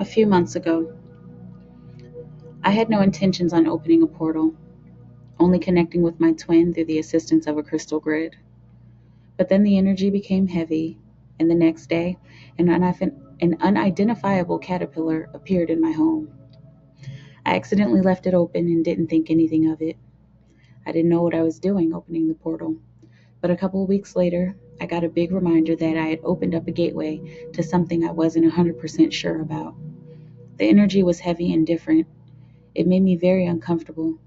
A few months ago, I had no intentions on opening a portal, only connecting with my twin through the assistance of a crystal grid. But then the energy became heavy, and the next day, an unidentifiable caterpillar appeared in my home. I accidentally left it open and didn't think anything of it. I didn't know what I was doing opening the portal, but a couple of weeks later, I got a big reminder that I had opened up a gateway to something I wasn't 100% sure about. The energy was heavy and different. It made me very uncomfortable.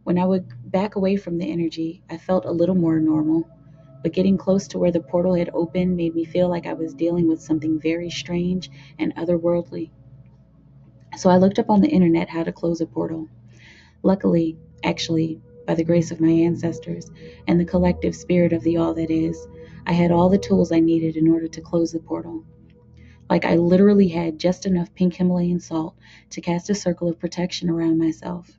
When I would back away from the energy, I felt a little more normal, but getting close to where the portal had opened made me feel like I was dealing with something very strange and otherworldly. So I looked up on the internet how to close a portal. Luckily, actually, by the grace of my ancestors and the collective spirit of the all that is, I had all the tools I needed in order to close the portal. Like I literally had just enough pink Himalayan salt to cast a circle of protection around myself.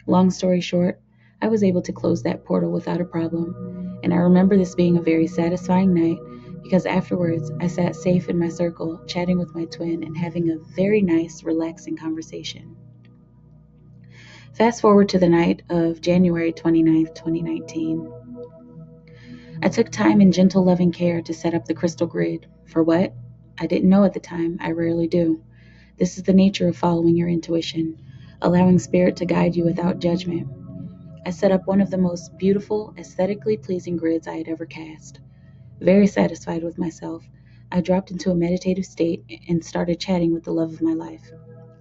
Long story short, I was able to close that portal without a problem, and I remember this being a very satisfying night because afterwards I sat safe in my circle, chatting with my twin and having a very nice, relaxing conversation. Fast forward to the night of January 29th, 2019. I took time and gentle, loving care to set up the crystal grid. For what? I didn't know at the time. I rarely do. This is the nature of following your intuition, allowing spirit to guide you without judgment. I set up one of the most beautiful, aesthetically pleasing grids I had ever cast. Very satisfied with myself, I dropped into a meditative state and started chatting with the love of my life,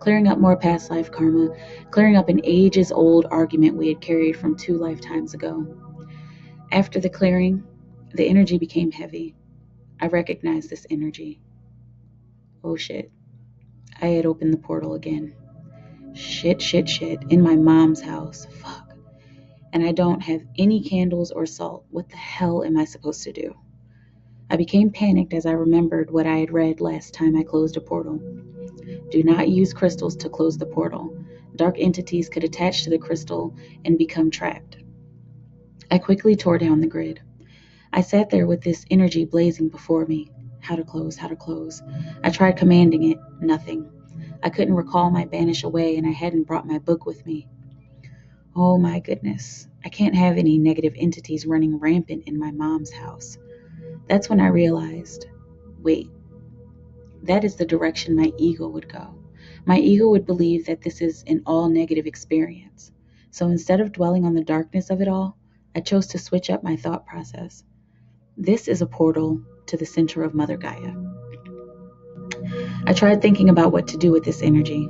clearing up more past life karma, clearing up an ages-old argument we had carried from 2 lifetimes ago. After the clearing, the energy became heavy. I recognized this energy. Oh shit. I had opened the portal again. Shit, in my mom's house. Fuck. And I don't have any candles or salt. What the hell am I supposed to do? I became panicked as I remembered what I had read last time I closed a portal. Do not use crystals to close the portal. Dark entities could attach to the crystal and become trapped. I quickly tore down the grid. I sat there with this energy blazing before me. How to close, how to close. I tried commanding it. Nothing. I couldn't recall my banish away, and I hadn't brought my book with me. Oh my goodness. I can't have any negative entities running rampant in my mom's house. That's when I realized, wait, that is the direction my ego would go. My ego would believe that this is an all negative experience. So instead of dwelling on the darkness of it all, I chose to switch up my thought process. This is a portal to the center of Mother Gaia. I tried thinking about what to do with this energy.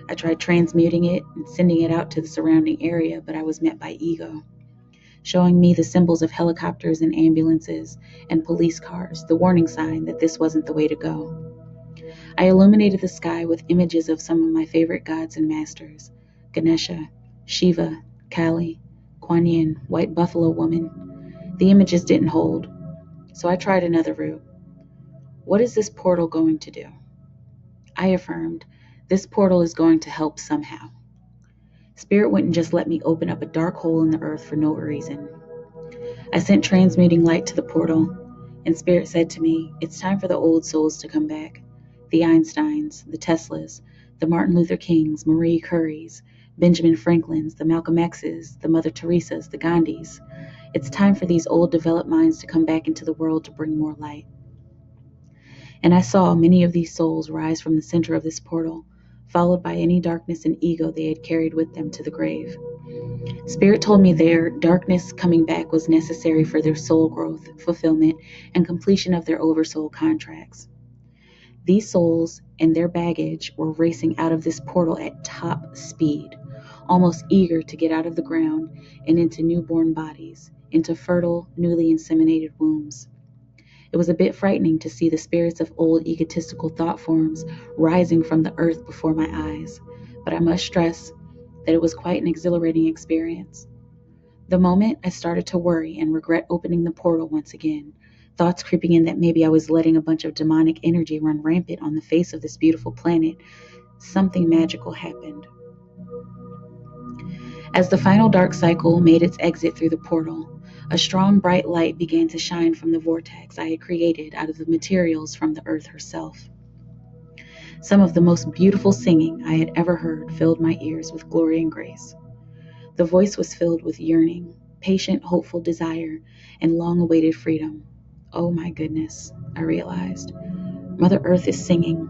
I tried transmuting it and sending it out to the surrounding area, but I was met by ego, showing me the symbols of helicopters and ambulances and police cars, the warning sign that this wasn't the way to go. I illuminated the sky with images of some of my favorite gods and masters: Ganesha, Shiva, Kali, Kuan Yin, White Buffalo Woman. The images didn't hold, so I tried another route. What is this portal going to do? I affirmed, this portal is going to help somehow. Spirit wouldn't just let me open up a dark hole in the earth for no reason. I sent transmuting light to the portal, and Spirit said to me, it's time for the old souls to come back. The Einsteins, the Teslas, the Martin Luther Kings, Marie Curies, Benjamin Franklins, the Malcolm X's, the Mother Teresas, the Gandhis. It's time for these old developed minds to come back into the world to bring more light. And I saw many of these souls rise from the center of this portal, followed by any darkness and ego they had carried with them to the grave. Spirit told me their darkness coming back was necessary for their soul growth, fulfillment, and completion of their oversoul contracts. These souls and their baggage were racing out of this portal at top speed, almost eager to get out of the ground and into newborn bodies, into fertile, newly inseminated wombs. It was a bit frightening to see the spirits of old egotistical thought forms rising from the earth before my eyes, but I must stress that it was quite an exhilarating experience. The moment I started to worry and regret opening the portal once again, thoughts creeping in that maybe I was letting a bunch of demonic energy run rampant on the face of this beautiful planet, something magical happened. As the final dark cycle made its exit through the portal, a strong bright light began to shine from the vortex I had created out of the materials from the earth herself. Some of the most beautiful singing I had ever heard filled my ears with glory and grace. The voice was filled with yearning, patient, hopeful desire, and long-awaited freedom. Oh my goodness, I realized. Mother Earth is singing.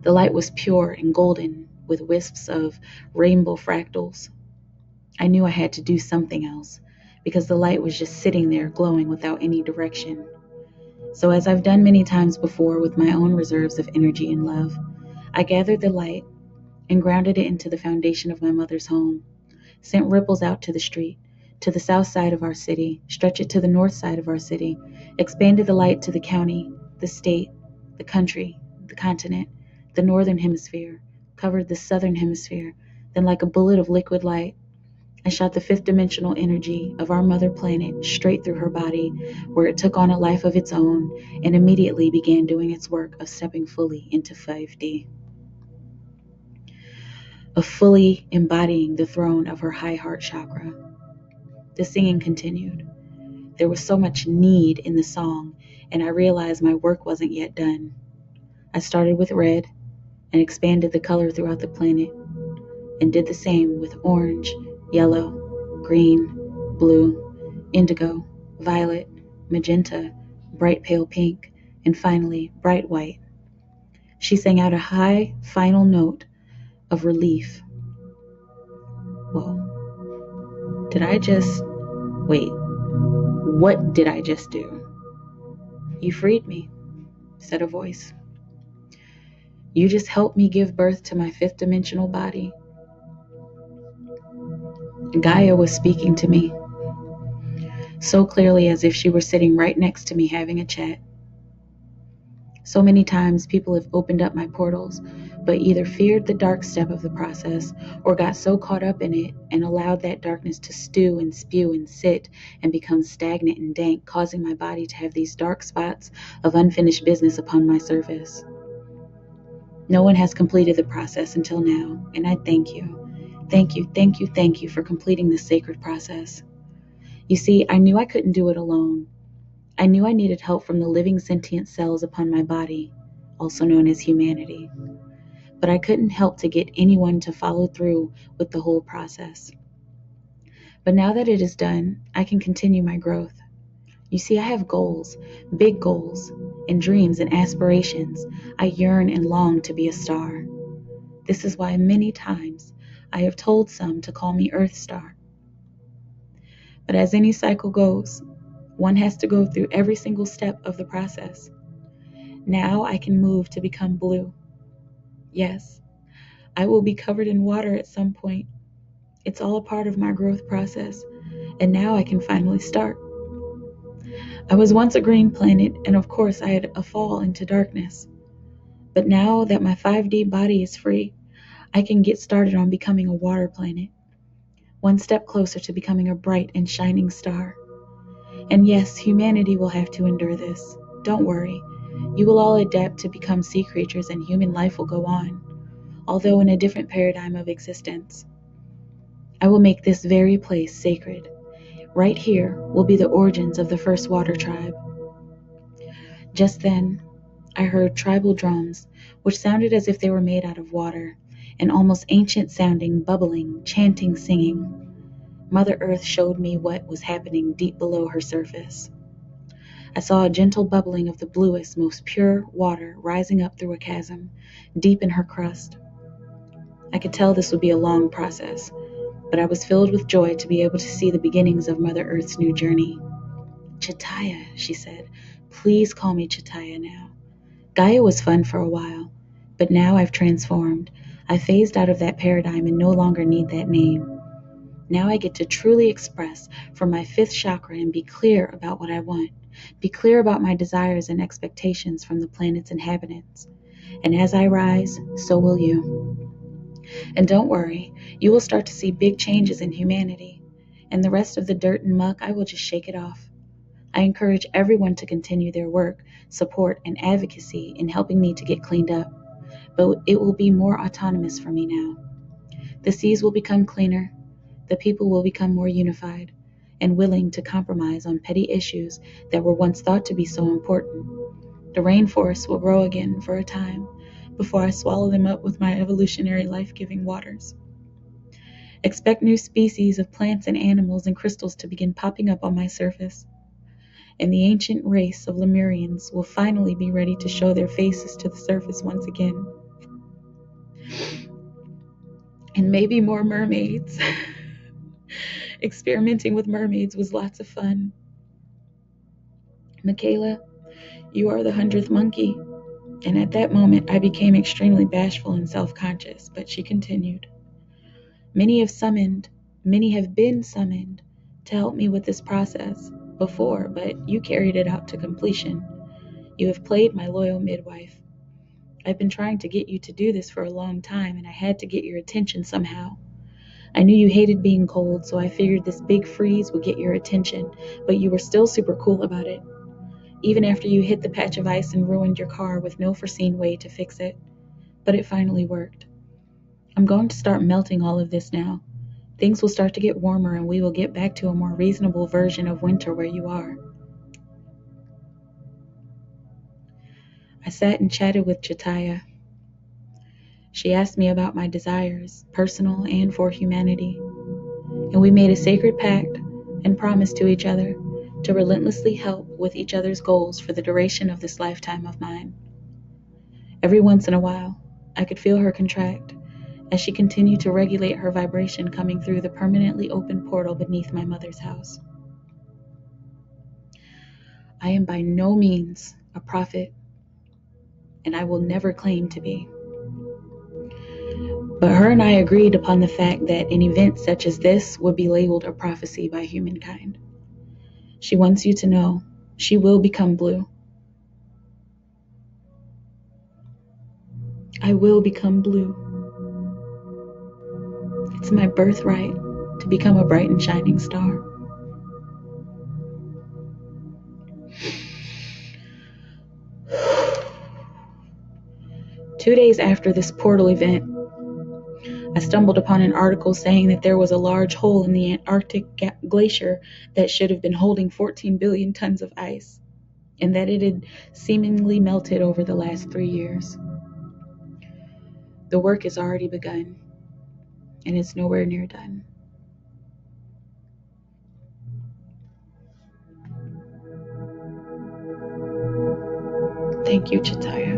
The light was pure and golden, with wisps of rainbow fractals. I knew I had to do something else, because the light was just sitting there glowing without any direction. So as I've done many times before with my own reserves of energy and love, I gathered the light and grounded it into the foundation of my mother's home, sent ripples out to the street, to the south side of our city, stretched it to the north side of our city, expanded the light to the county, the state, the country, the continent, the northern hemisphere, covered the southern hemisphere, then like a bullet of liquid light, I shot the fifth dimensional energy of our mother planet straight through her body, where it took on a life of its own and immediately began doing its work of stepping fully into 5D, of fully embodying the throne of her high heart chakra. The singing continued. There was so much need in the song, and I realized my work wasn't yet done. I started with red and expanded the color throughout the planet, and did the same with orange, yellow, green, blue, indigo, violet, magenta, bright pale pink, and finally bright white. She sang out a high final note of relief. Whoa. Wait, what did I just do? You freed me, said a voice. You just helped me give birth to my fifth dimensional body. Gaia was speaking to me, so clearly as if she were sitting right next to me having a chat. So many times people have opened up my portals, but either feared the dark step of the process or got so caught up in it and allowed that darkness to stew and spew and sit and become stagnant and dank, causing my body to have these dark spots of unfinished business upon my surface. No one has completed the process until now, and I thank you. Thank you, thank you, thank you for completing this sacred process. You see, I knew I couldn't do it alone. I knew I needed help from the living sentient cells upon my body, also known as humanity. But I couldn't help to get anyone to follow through with the whole process. But now that it is done, I can continue my growth. You see, I have goals, big goals, and dreams and aspirations. I yearn and long to be a star. This is why many times I have told some to call me Earth Star. But as any cycle goes, one has to go through every single step of the process. Now I can move to become blue. Yes, I will be covered in water at some point. It's all a part of my growth process, and now I can finally start. I was once a green planet, and of course I had a fall into darkness. But now that my 5D body is free, I can get started on becoming a water planet, one step closer to becoming a bright and shining star. And yes, humanity will have to endure this. Don't worry. You will all adapt to become sea creatures and human life will go on, although in a different paradigm of existence. I will make this very place sacred. Right here will be the origins of the first water tribe. Just then, I heard tribal drums, which sounded as if they were made out of water, and almost ancient sounding, bubbling, chanting, singing. Mother Earth showed me what was happening deep below her surface. I saw a gentle bubbling of the bluest, most pure water rising up through a chasm, deep in her crust. I could tell this would be a long process, but I was filled with joy to be able to see the beginnings of Mother Earth's new journey. Chitaya, she said. Please call me Chitaya now. Gaia was fun for a while, but now I've transformed. I phased out of that paradigm and no longer need that name. Now I get to truly express from my fifth chakra and be clear about what I want. Be clear about my desires and expectations from the planet's inhabitants. And as I rise, so will you. And don't worry, you will start to see big changes in humanity. And the rest of the dirt and muck, I will just shake it off. I encourage everyone to continue their work, support, and advocacy in helping me to get cleaned up. But it will be more autonomous for me now. The seas will become cleaner. The people will become more unified and willing to compromise on petty issues that were once thought to be so important. The rainforests will grow again for a time before I swallow them up with my evolutionary life-giving waters. Expect new species of plants and animals and crystals to begin popping up on my surface, and the ancient race of Lemurians will finally be ready to show their faces to the surface once again. And maybe more mermaids. Experimenting with mermaids was lots of fun. Mikaela, you are the 100th monkey. And at that moment, I became extremely bashful and self-conscious, but she continued. Many have been summoned to help me with this process before, but you carried it out to completion. You have played my loyal midwife. I've been trying to get you to do this for a long time, and I had to get your attention somehow. I knew you hated being cold, so I figured this big freeze would get your attention, but you were still super cool about it. Even after you hit the patch of ice and ruined your car with no foreseen way to fix it. But it finally worked. I'm going to start melting all of this now. Things will start to get warmer and we will get back to a more reasonable version of winter where you are. I sat and chatted with Chitaya. She asked me about my desires, personal and for humanity. And we made a sacred pact and promised to each other to relentlessly help with each other's goals for the duration of this lifetime of mine. Every once in a while, I could feel her contract as she continued to regulate her vibration coming through the permanently open portal beneath my mother's house. I am by no means a prophet, and I will never claim to be. But her and I agreed upon the fact that an event such as this would be labeled a prophecy by humankind. She wants you to know she will become blue. I will become blue. It's my birthright to become a bright and shining star. Two days after this portal event, I stumbled upon an article saying that there was a large hole in the Antarctic glacier that should have been holding 14 billion tons of ice, and that it had seemingly melted over the last 3 years. The work has already begun, and it's nowhere near done. Thank you, Chitaya.